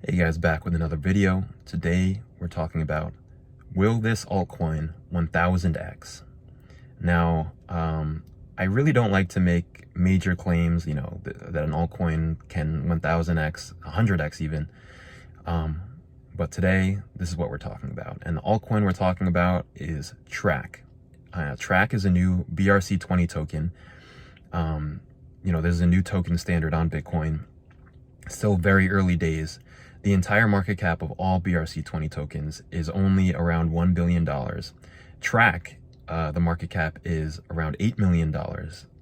Hey guys, back with another video. Today we're talking about, will this altcoin 1000x? Now, I really don't like to make major claims, that an altcoin can 1000x, 100x even. But today, this is what we're talking about. And the altcoin we're talking about is TRAC. TRAC is a new BRC20 token. There's a new token standard on Bitcoin. Still very early days. The entire market cap of all BRC20 tokens is only around $1 billion. TRAC, the market cap is around $8 million.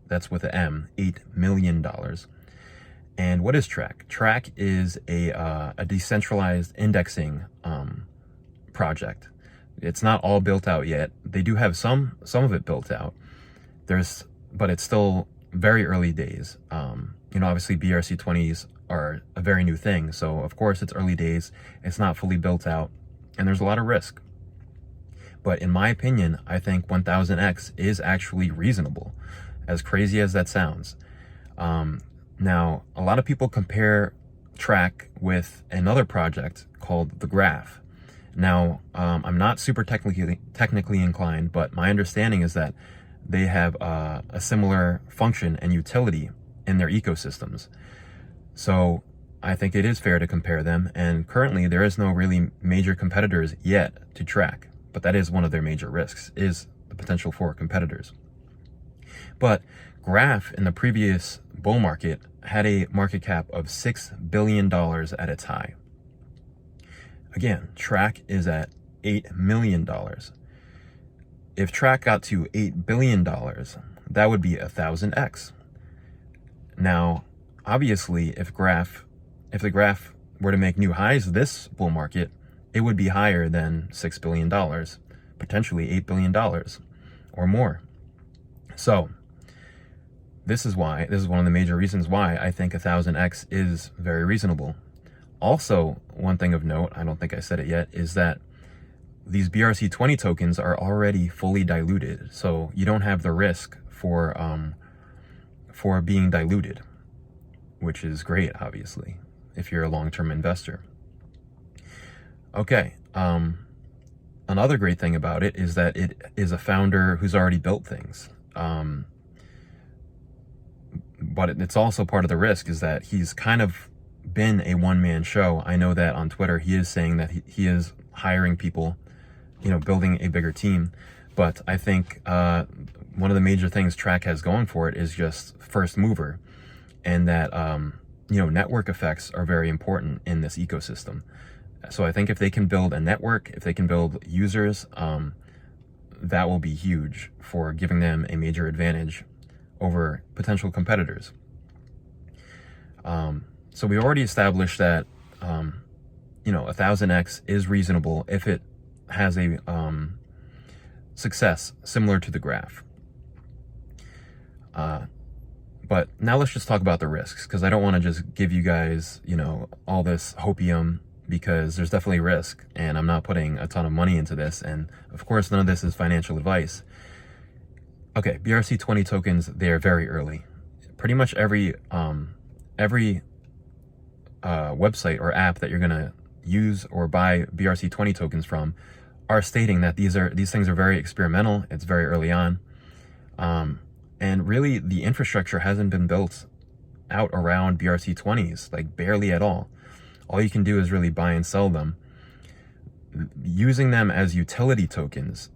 That's with an M, $8 million. And what is TRAC? TRAC is a decentralized indexing project. It's not all built out yet. They do have some of it built out. But it's still very early days. Obviously BRC20s are a very new thing. So of course it's early days, it's not fully built out, and there's a lot of risk. But in my opinion, I think 1000x is actually reasonable, as crazy as that sounds. Now, a lot of people compare TRAC with another project called the Graph. Now, I'm not super technically inclined, but my understanding is that they have a similar function and utility in their ecosystems. So I think it is fair to compare them, and currently there is no really major competitors yet to TRAC, but that is one of their major risks, is the potential for competitors. But Graph in the previous bull market had a market cap of $6 billion at its high. Again, TRAC is at $8 million. If TRAC got to $8 billion, that would be 1000x. Now, obviously, if the graph were to make new highs this bull market, it would be higher than $6 billion, potentially $8 billion or more. So this is one of the major reasons why I think 1000x is very reasonable. Also, one thing of note, I don't think I said it yet, is that these BRC20 tokens are already fully diluted. So you don't have the risk for being diluted, which is great, obviously, if you're a long-term investor. Okay, another great thing about it is that it is a founder who's already built things. But it's also part of the risk is that he's kind of been a one-man show. I know that on Twitter he is saying that he is hiring people, building a bigger team. But I think one of the major things TRAC has going for it is just first mover, and that network effects are very important in this ecosystem. So I think if they can build a network, if they can build users, that will be huge for giving them a major advantage over potential competitors. So we already established that 1000x is reasonable if it has a success similar to the Graph. But now let's just talk about the risks, because I don't want to just give you guys, all this hopium, because there's definitely risk, and I'm not putting a ton of money into this. And of course, none of this is financial advice. Okay, BRC20 tokens, they are very early. Pretty much every website or app that you're going to use or buy BRC20 tokens from are stating that these things are very experimental. It's very early on. And really, the infrastructure hasn't been built out around BRC20s, like barely at all. All you can do is really buy and sell them. Using them as utility tokens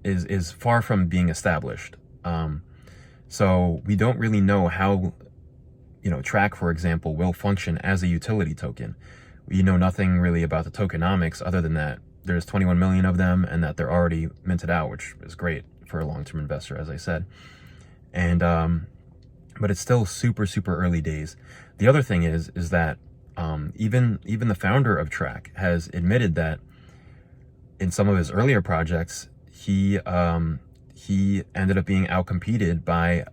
is far from being established. So we don't really know how, TRAC, for example, will function as a utility token. We know nothing really about the tokenomics other than that there's 21 million of them and that they're already minted out, which is great for a long-term investor, as I said. And but it's still super early days. The other thing is that even the founder of TRAC has admitted that in some of his earlier projects he ended up being outcompeted by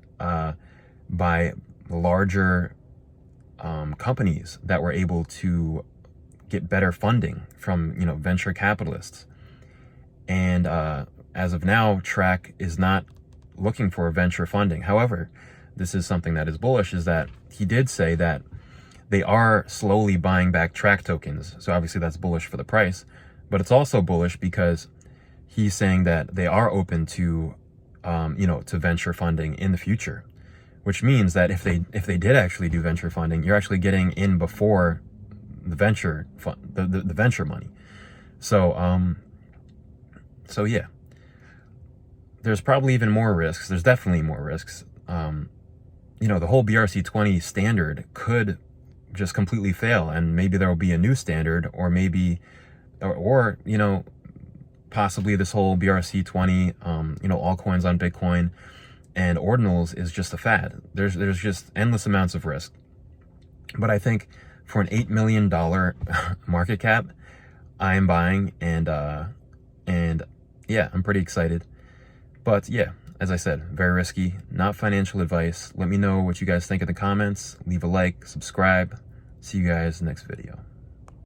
larger companies that were able to get better funding from venture capitalists. And as of now, TRAC is not looking for venture funding. However, this is something that is bullish, is that he did say that they are slowly buying back TRAC tokens. So obviously that's bullish for the price, but it's also bullish because he's saying that they are open to, to venture funding in the future, which means that if they did actually do venture funding, you're actually getting in before the venture the venture money. So so yeah, there's probably even more risks. There's definitely more risks. The whole BRC20 standard could just completely fail, and maybe there will be a new standard, or maybe, or possibly this whole BRC20, altcoins on Bitcoin and ordinals is just a fad. There's just endless amounts of risk. But I think for an $8 million market cap, I am buying, and yeah, I'm pretty excited. But yeah, as I said, very risky, not financial advice. Let me know what you guys think in the comments. Leave a like, subscribe. See you guys next video.